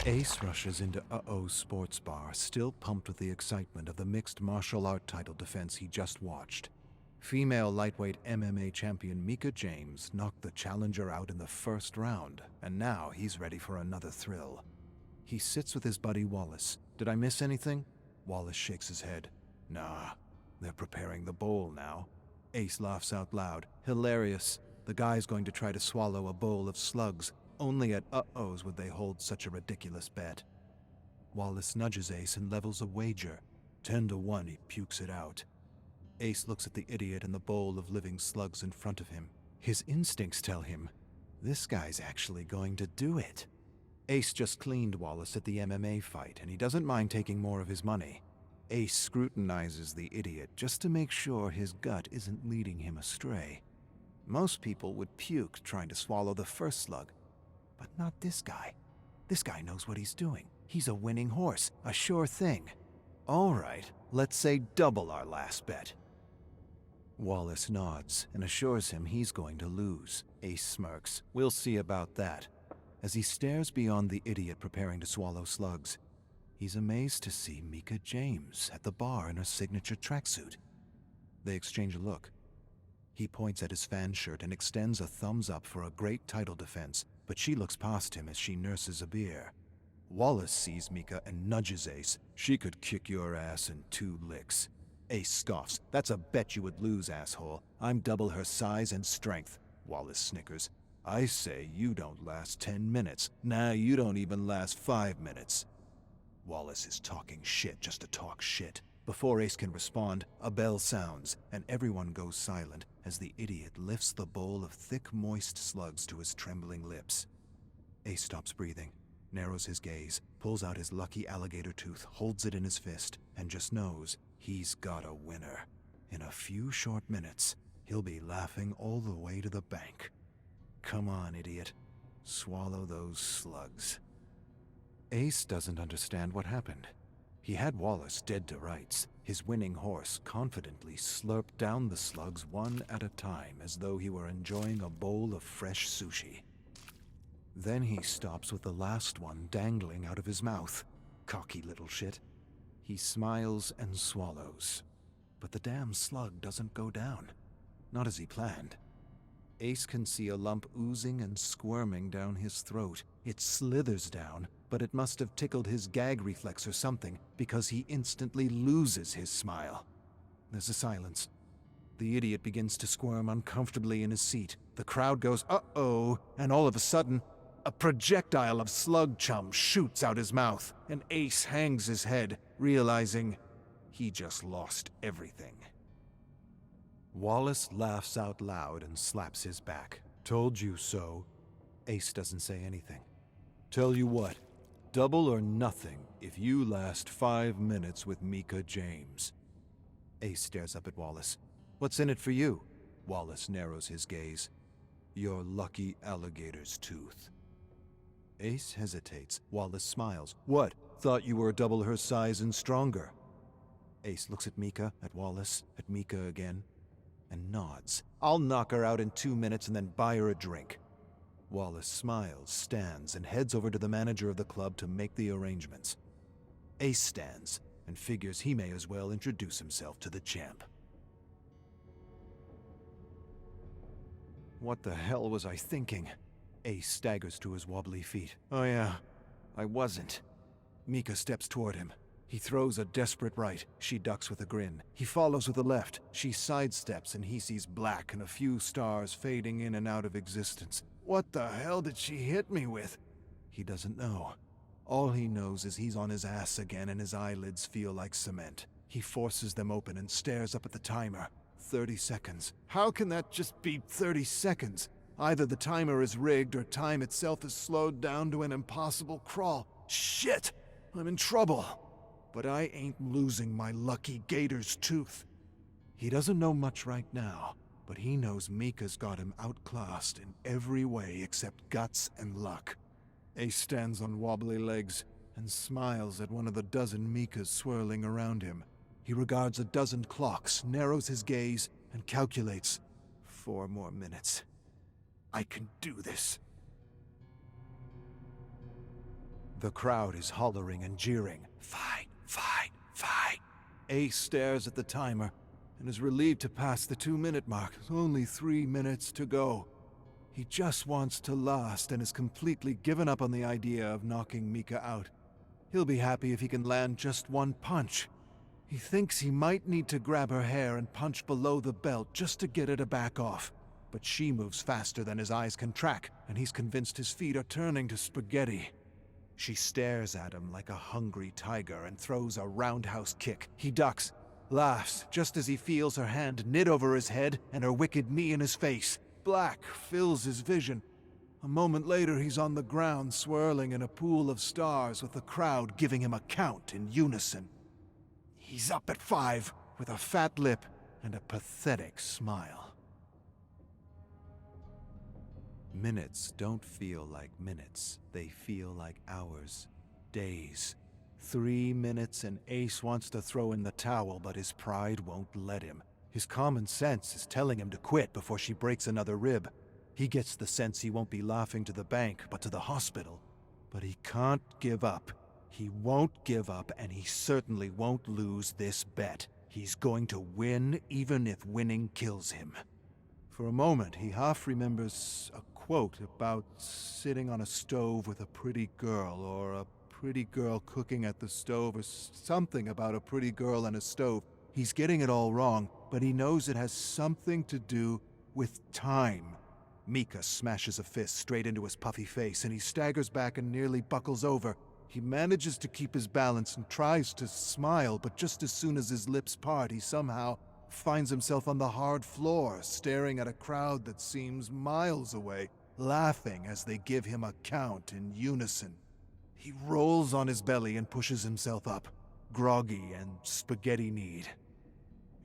Ace rushes into Uh-Oh's sports bar, still pumped with the excitement of the mixed martial art title defense he just watched. Female lightweight MMA champion Mika James knocked the challenger out in the first round, and now he's ready for another thrill. He sits with his buddy Wallace. Did I miss anything? Wallace shakes his head. Nah, they're preparing the bowl now. Ace laughs out loud. Hilarious. The guy's going to try to swallow a bowl of slugs. Only at Uh-Oh's would they hold such a ridiculous bet. Wallace nudges Ace and levels a wager. 10-1, he pukes it out. Ace looks at the idiot and the bowl of living slugs in front of him. His instincts tell him, this guy's actually going to do it. Ace just cleaned Wallace at the MMA fight, and he doesn't mind taking more of his money. Ace scrutinizes the idiot just to make sure his gut isn't leading him astray. Most people would puke trying to swallow the first slug, but not this guy. This guy knows what he's doing. He's a winning horse, a sure thing. All right, let's say double our last bet. Wallace nods and assures him he's going to lose. Ace smirks. We'll see about that. As he stares beyond the idiot preparing to swallow slugs, he's amazed to see Mika James at the bar in her signature tracksuit. They exchange a look. He points at his fan shirt and extends a thumbs up for a great title defense, but she looks past him as she nurses a beer. Wallace sees Mika and nudges Ace. She could kick your ass in 2 licks. Ace scoffs. That's a bet you would lose, asshole. I'm double her size and strength. Wallace snickers. I say you don't last 10 minutes. Nah, you don't even last 5 minutes. Wallace is talking shit just to talk shit. Before Ace can respond, a bell sounds, and everyone goes silent as the idiot lifts the bowl of thick, moist slugs to his trembling lips. Ace stops breathing, narrows his gaze, pulls out his lucky alligator tooth, holds it in his fist, and just knows he's got a winner. In a few short minutes, he'll be laughing all the way to the bank. Come on, idiot. Swallow those slugs. Ace doesn't understand what happened. He had Wallace dead to rights. His winning horse confidently slurped down the slugs one at a time as though he were enjoying a bowl of fresh sushi. Then he stops with the last one dangling out of his mouth. Cocky little shit. He smiles and swallows. But the damn slug doesn't go down. Not as he planned. Ace can see a lump oozing and squirming down his throat. It slithers down, but it must have tickled his gag reflex or something, because he instantly loses his smile. There's a silence. The idiot begins to squirm uncomfortably in his seat. The crowd goes, uh-oh, and all of a sudden, a projectile of slug chum shoots out his mouth, and Ace hangs his head, realizing he just lost everything. Wallace laughs out loud and slaps his back. Told you so. Ace doesn't say anything. Tell you what, double or nothing if you last 5 minutes with Mika James. Ace stares up at Wallace. What's in it for you? Wallace narrows his gaze. Your lucky alligator's tooth. Ace hesitates. Wallace smiles. What? Thought you were double her size and stronger. Ace looks at Mika, at Wallace, at Mika again, and nods. I'll knock her out in 2 minutes and then buy her a drink. Wallace smiles, stands, and heads over to the manager of the club to make the arrangements. Ace stands and figures he may as well introduce himself to the champ. What the hell was I thinking? Ace staggers to his wobbly feet. Oh yeah, I wasn't. Mika steps toward him. He throws a desperate right. She ducks with a grin. He follows with a left. She sidesteps and he sees black and a few stars fading in and out of existence. What the hell did she hit me with? He doesn't know. All he knows is he's on his ass again and his eyelids feel like cement. He forces them open and stares up at the timer. 30 seconds. How can that just be 30 seconds? Either the timer is rigged or time itself is slowed down to an impossible crawl. Shit! I'm in trouble. But I ain't losing my lucky gator's tooth. He doesn't know much right now, but he knows Mika's got him outclassed in every way except guts and luck. Ace stands on wobbly legs and smiles at one of the dozen Mikas swirling around him. He regards a dozen clocks, narrows his gaze, and calculates. 4 more minutes. I can do this. The crowd is hollering and jeering. Fight, fight, fight. Ace stares at the timer and is relieved to pass the 2-minute mark. Only 3 minutes to go. He just wants to last and has completely given up on the idea of knocking Mika out. He'll be happy if he can land just one punch. He thinks he might need to grab her hair and punch below the belt just to get her to back off. But she moves faster than his eyes can track, and he's convinced his feet are turning to spaghetti. She stares at him like a hungry tiger and throws a roundhouse kick. He ducks, laughs, just as he feels her hand knit over his head and her wicked knee in his face. Black fills his vision. A moment later, he's on the ground, swirling in a pool of stars with the crowd giving him a count in unison. He's up at 5, with a fat lip and a pathetic smile. Minutes don't feel like minutes. They feel like hours, days. 3 minutes and Ace wants to throw in the towel, but his pride won't let him. His common sense is telling him to quit before she breaks another rib. He gets the sense he won't be laughing to the bank, but to the hospital. But he can't give up. He won't give up, and he certainly won't lose this bet. He's going to win, even if winning kills him. For a moment, he half remembers a quote about sitting on a stove with a pretty girl, or a pretty girl cooking at the stove, or something about a pretty girl and a stove. He's getting it all wrong, but he knows it has something to do with time. Mika smashes a fist straight into his puffy face, and he staggers back and nearly buckles over. He manages to keep his balance and tries to smile, but just as soon as his lips part, he somehow finds himself on the hard floor, staring at a crowd that seems miles away, laughing as they give him a count in unison. He rolls on his belly and pushes himself up, groggy and spaghetti-kneed.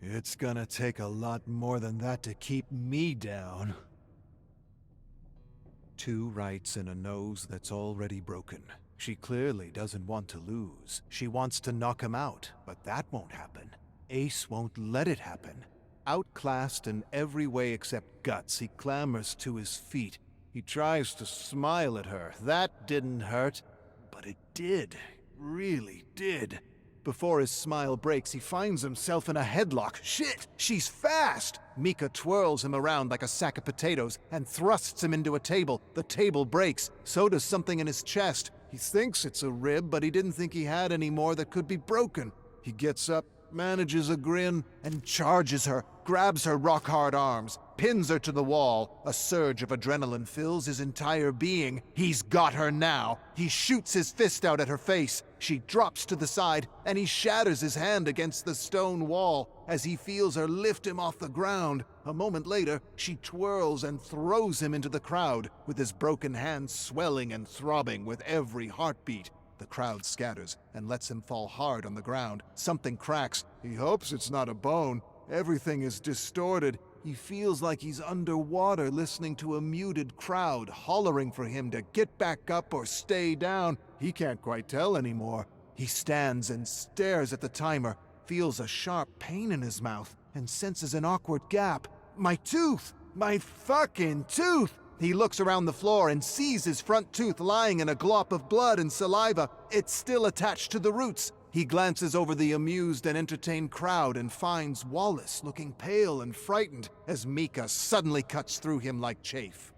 It's gonna take a lot more than that to keep me down. 2 rights and a nose that's already broken. She clearly doesn't want to lose. She wants to knock him out, but that won't happen. Ace won't let it happen. Outclassed in every way except guts, he clambers to his feet. He tries to smile at her. That didn't hurt, but it did. Really did. Before his smile breaks, he finds himself in a headlock. Shit! She's fast! Mika twirls him around like a sack of potatoes and thrusts him into a table. The table breaks. So does something in his chest. He thinks it's a rib, but he didn't think he had any more that could be broken. He gets up, manages a grin, and charges her, grabs her rock-hard arms, pins her to the wall. A surge of adrenaline fills his entire being. He's got her now. He shoots his fist out at her face. She drops to the side, and he shatters his hand against the stone wall as he feels her lift him off the ground. A moment later, she twirls and throws him into the crowd, with his broken hand swelling and throbbing with every heartbeat. The crowd scatters and lets him fall hard on the ground. Something cracks. He hopes it's not a bone. Everything is distorted. He feels like he's underwater, listening to a muted crowd hollering for him to get back up or stay down. He can't quite tell anymore. He stands and stares at the timer, feels a sharp pain in his mouth, and senses an awkward gap. My tooth! My fucking tooth! He looks around the floor and sees his front tooth lying in a glop of blood and saliva. It's still attached to the roots. He glances over the amused and entertained crowd and finds Wallace looking pale and frightened as Mika suddenly cuts through him like chaff.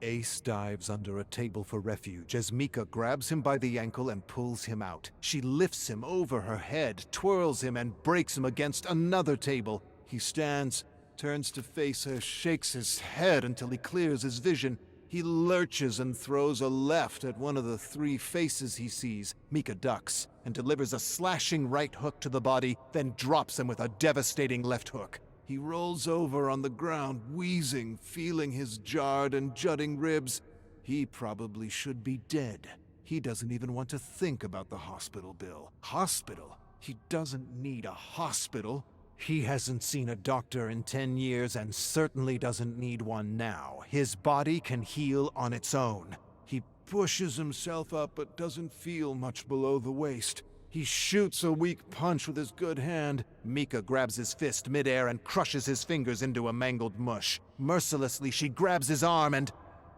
Ace dives under a table for refuge as Mika grabs him by the ankle and pulls him out. She lifts him over her head, twirls him, and breaks him against another table. He stands, turns to face her, shakes his head until he clears his vision. He lurches and throws a left at one of the 3 faces he sees. Mika ducks and delivers a slashing right hook to the body, then drops him with a devastating left hook. He rolls over on the ground, wheezing, feeling his jarred and jutting ribs. He probably should be dead. He doesn't even want to think about the hospital bill. Hospital? He doesn't need a hospital. He hasn't seen a doctor in 10 years and certainly doesn't need one now. His body can heal on its own. He pushes himself up but doesn't feel much below the waist. He shoots a weak punch with his good hand. Mika grabs his fist midair and crushes his fingers into a mangled mush. Mercilessly, she grabs his arm and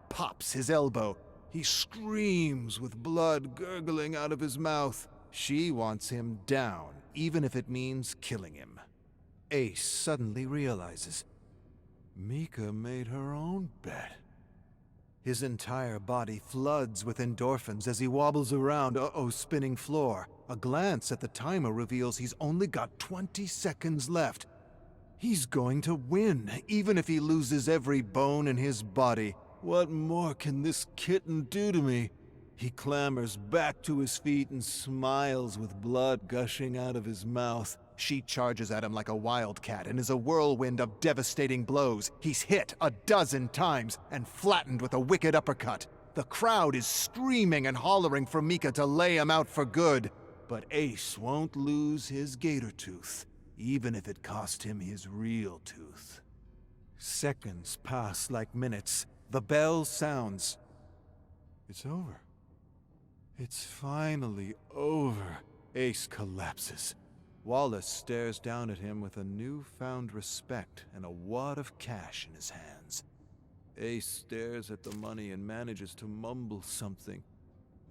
pops his elbow. He screams with blood gurgling out of his mouth. She wants him down, even if it means killing him. Ace suddenly realizes Mika made her own bet. His entire body floods with endorphins as he wobbles around Uh-Oh's spinning floor. A glance at the timer reveals he's only got 20 seconds left. He's going to win, even if he loses every bone in his body. What more can this kitten do to me? He clambers back to his feet and smiles with blood gushing out of his mouth. She charges at him like a wildcat and is a whirlwind of devastating blows. He's hit 12 times and flattened with a wicked uppercut. The crowd is screaming and hollering for Mika to lay him out for good. But Ace won't lose his gator tooth, even if it cost him his real tooth. Seconds pass like minutes. The bell sounds. It's over. It's finally over. Ace collapses. Wallace stares down at him with a newfound respect and a wad of cash in his hands. Ace stares at the money and manages to mumble something.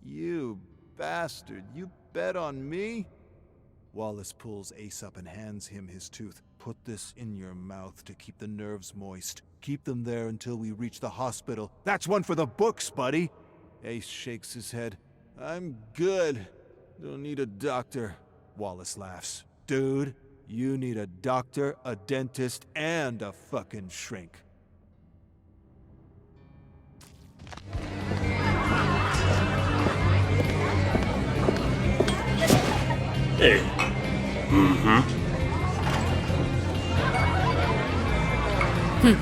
"You bastard, you bet on me?" Wallace pulls Ace up and hands him his tooth. "Put this in your mouth to keep the nerves moist. Keep them there until we reach the hospital." "That's one for the books, buddy." Ace shakes his head. "I'm good. Don't need a doctor." Wallace laughs. "Dude, you need a doctor, a dentist, and a fucking shrink." Hey. Hey.